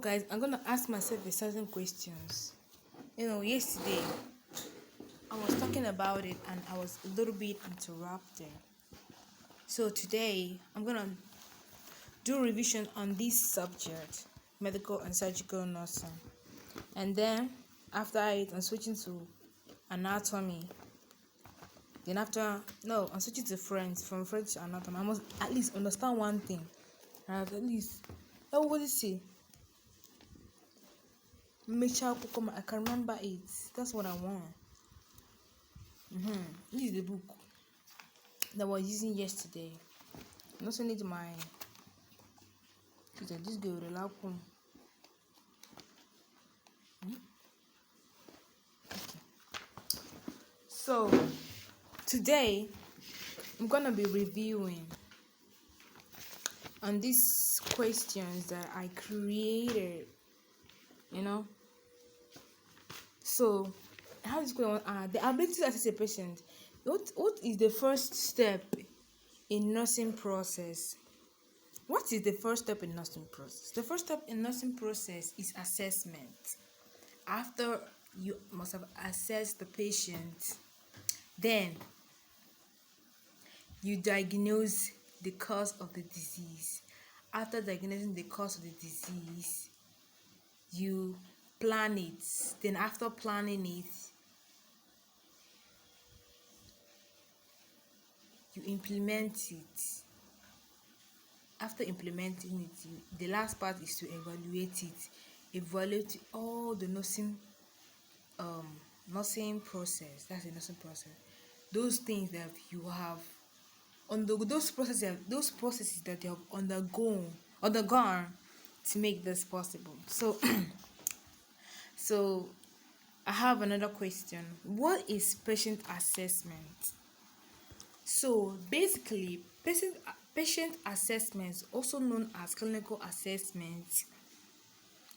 guys, I'm gonna ask myself a certain questions. Yesterday I was talking about it and I was a little bit interrupted. So today I'm gonna do revision on this subject, medical and surgical nursing. And then after it, I'm switching to anatomy. Then I'm switching to French, from French to anatomy. I must at least understand one thing. At least, everybody say, make sure I can remember it. That's what I want. This is the book that I was using yesterday. I also need my. This girl relax. So today I'm gonna be reviewing on these questions that I created. So how is going on? The ability to assess a patient. What is the first step in nursing process? What is the first step in nursing process? The first step in nursing process is assessment. After you must have assessed the patient, then you diagnose the cause of the disease. After diagnosing the cause of the disease, you plan it. Then after planning it, you implement it. After implementing it, the last part is to evaluate it. Evaluate all the nursing process. That's the nursing process. Those things that you have those processes that you have undergone to make this possible. So I have another question. What is patient assessment? So basically, patient assessment, also known as clinical assessment,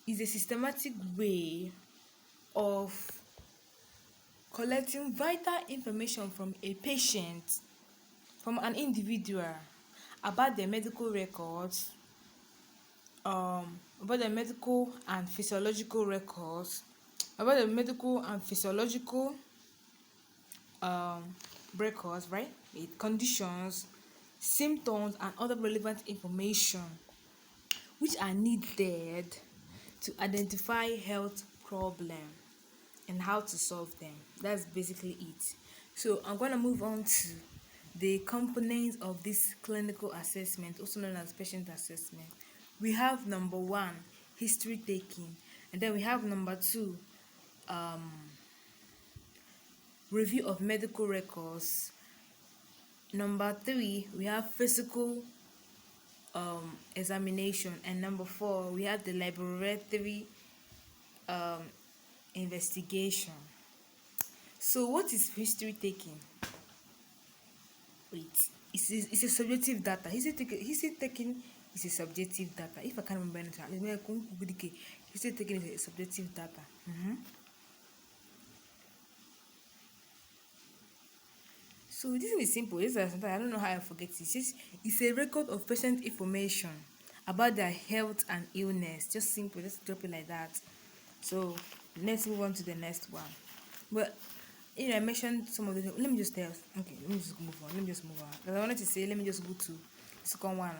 is a systematic way of collecting vital information from a patient, from an individual, about their medical records, about their medical and physiological records, about the medical and physiological records, right? Conditions, symptoms, and other relevant information which are needed to identify health problem and how to solve them. That's basically it. So I'm going to move on to the components of this clinical assessment, also known as patient assessment. We have number 1, history taking, and then we have number 2, review of medical records. Number 3, we have physical examination, and number 4, we have the laboratory investigation. So what is history taking? It's a subjective data. History taking is a subjective data. If I can't remember anything, history taking is a subjective data. So this is simple. This is something I don't know how I forget it. It's a record of patient information about their health and illness. Just simple. Just drop it like that. So let's move on to the next one. But I mentioned some of the. Let me just tell. Okay, let me just move on. Because I wanted to say, let me just go to the second one,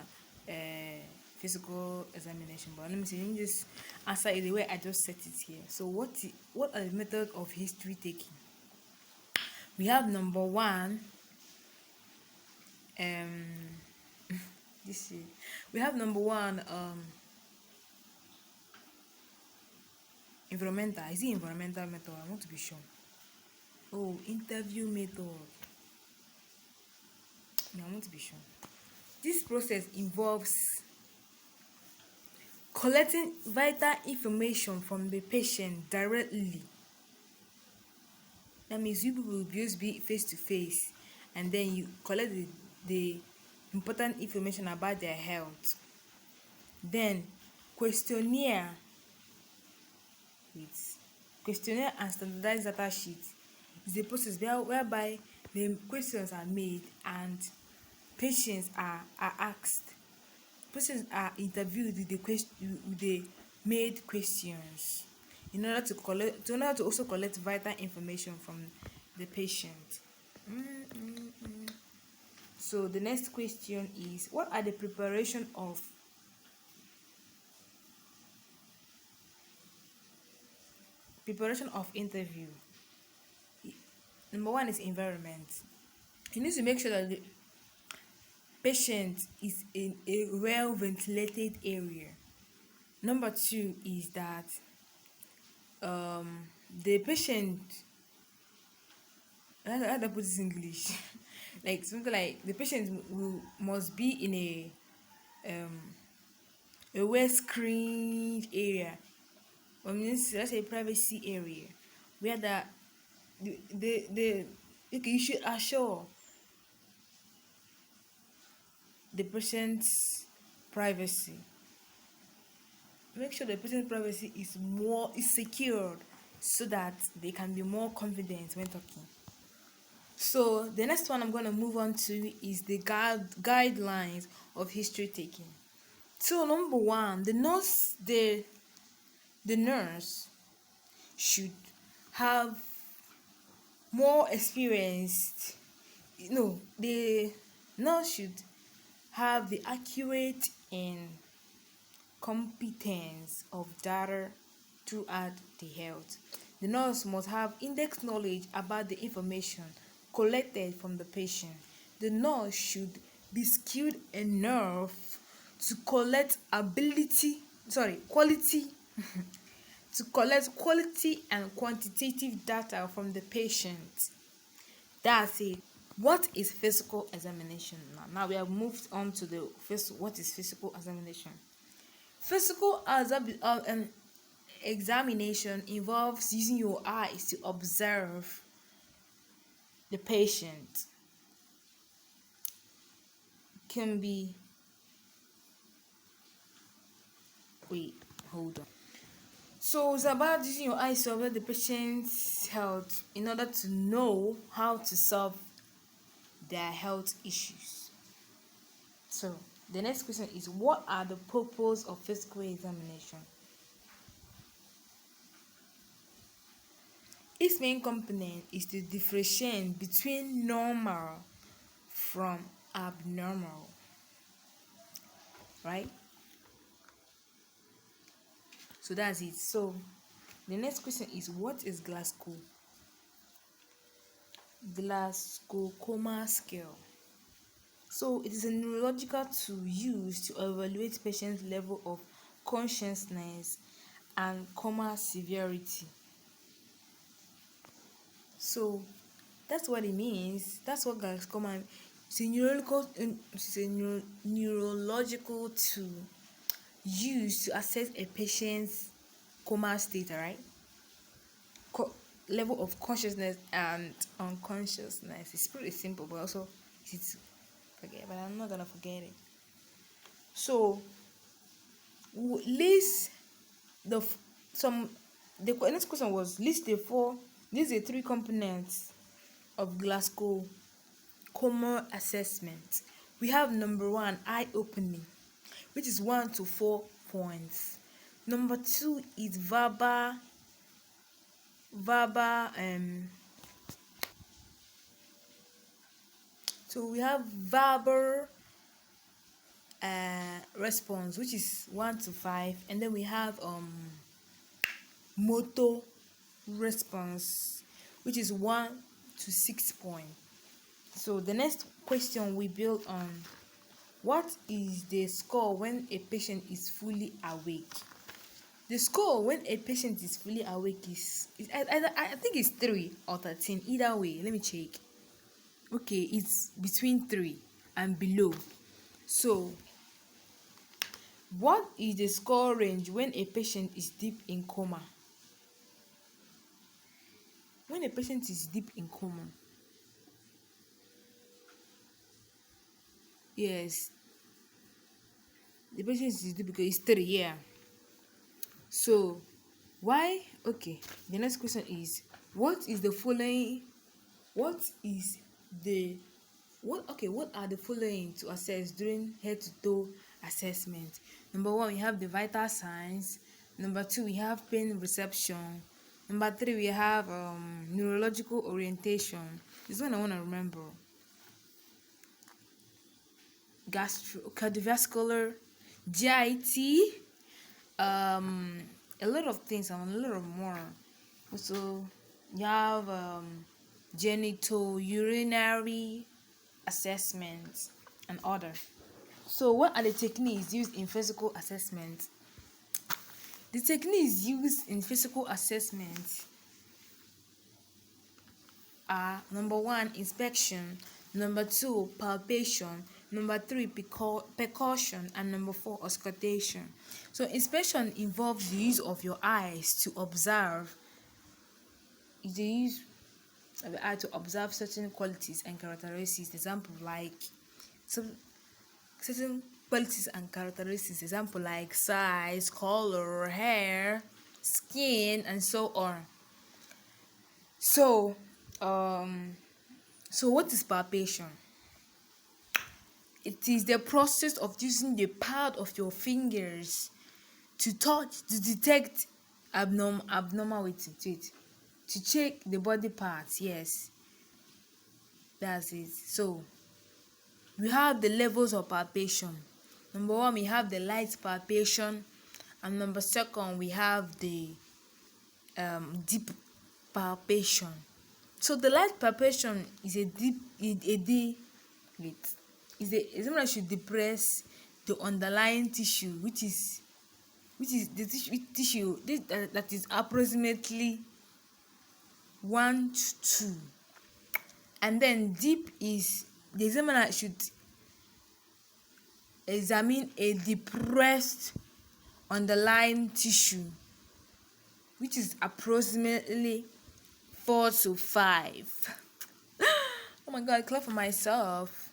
physical examination. But let me just answer it the way I just set it here. So what are the methods of history taking? We have number 1. We have number 1. Environmental. Is it environmental method? I want to be sure. Oh, interview method. I want to be sure. This process involves collecting vital information from the patient directly. That means you people will just be face to face, and then you collect the important information about their health. Then questionnaire and standardized data sheet is a process whereby the questions are made and patients are asked. Patients are interviewed with the made questions in order to also collect vital information from the patient. So the next question is, what are the preparation of interview? Number one is environment. You need to make sure that the patient is in a well ventilated area. Number two is that the patient, how do I put this in English? Like something like the patient must be in a well screened area, or means let's say privacy area, where the okay, you should assure the patient's privacy. Make sure the patient's privacy is secured, so that they can be more confident when talking. So the next one I'm going to move on to is the guidelines of history taking. So number one, the nurse should have more experienced. No, the nurse should have the accurate and competence of data throughout the health. The nurse must have in-depth knowledge about the information collected from the patient. The nurse should be skilled enough to collect quality to collect quality and quantitative data from the patient. That's it. What is physical examination? Now we have moved on to the first. What is physical examination? Physical examination involves using your eyes to observe the patient. Can be wait, hold on. So it's about using your eyes to observe the patient's health in order to know how to solve their health issues. So the next question is, what are the purpose of physical examination? Its main component is to differentiate between normal from abnormal, right? So that's it. So the next question is, what is Glasgow Coma Scale? So it is a neurological tool used to evaluate patients' level of consciousness and coma severity. So that's what it means. That's what glaucoma. It's a neurological tool used to assess a patient's coma state, right? Level of consciousness and unconsciousness. It's pretty simple, but also easy to forget. But I'm not gonna forget it. So list the next question was list the four. These are three components of Glasgow Coma assessment. We have number one, eye opening, which is 1 to 4 points. Number two is verbal so we have verbal response, which is 1 to 5, and then we have motor response, which is 1 to 6 points. So the next question we build on, what is the score when a patient is fully awake? The score when a patient is fully awake is I think it's 3 or 13. Either way, let me check. Okay, it's between 3 and below. So what is the score range when a patient is deep in coma? When a patient is deep in coma, yes, the patient is deep because it's 3, yeah. So why? Okay, the next question is, what are the following to assess during head to toe assessment? Number one, we have the vital signs. Number 2, we have pain reception. Number 3, we have neurological orientation. This one I want to remember. Cardiovascular, GIT, a lot of things and a lot of more. Also, you have genitourinary assessment and other. So, what are the techniques used in physical assessment? The techniques used in physical assessment are: number 1, inspection; number 2, palpation; number 3, percussion; and number 4, auscultation. So inspection involves the use of your eyes to observe. It's the use of the eye to observe certain qualities and characteristics. Example like certain qualities and characteristics. Example like size, color, hair, skin, and so on. So what is palpation? It is the process of using the pad of your fingers to detect abnormality, to check the body parts. Yes, that's it. So we have the levels of palpation. Number 1, we have the light palpation, and number 2, we have the deep palpation. So the light palpation is someone that should depress the underlying tissue, which is the tissue that is approximately 1 to 2. And then deep is the examiner should examine a depressed underlying tissue, which is approximately 4 to 5. Oh my god, I clap for myself.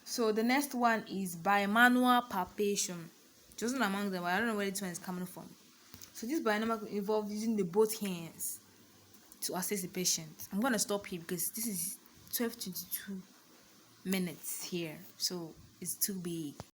So the next one is bimanual palpation. Just among them, I don't know where this one is coming from. So this bimanual involves using the both hands to assess the patient. I'm gonna stop here because this is 12:22 minutes here, so it's too big.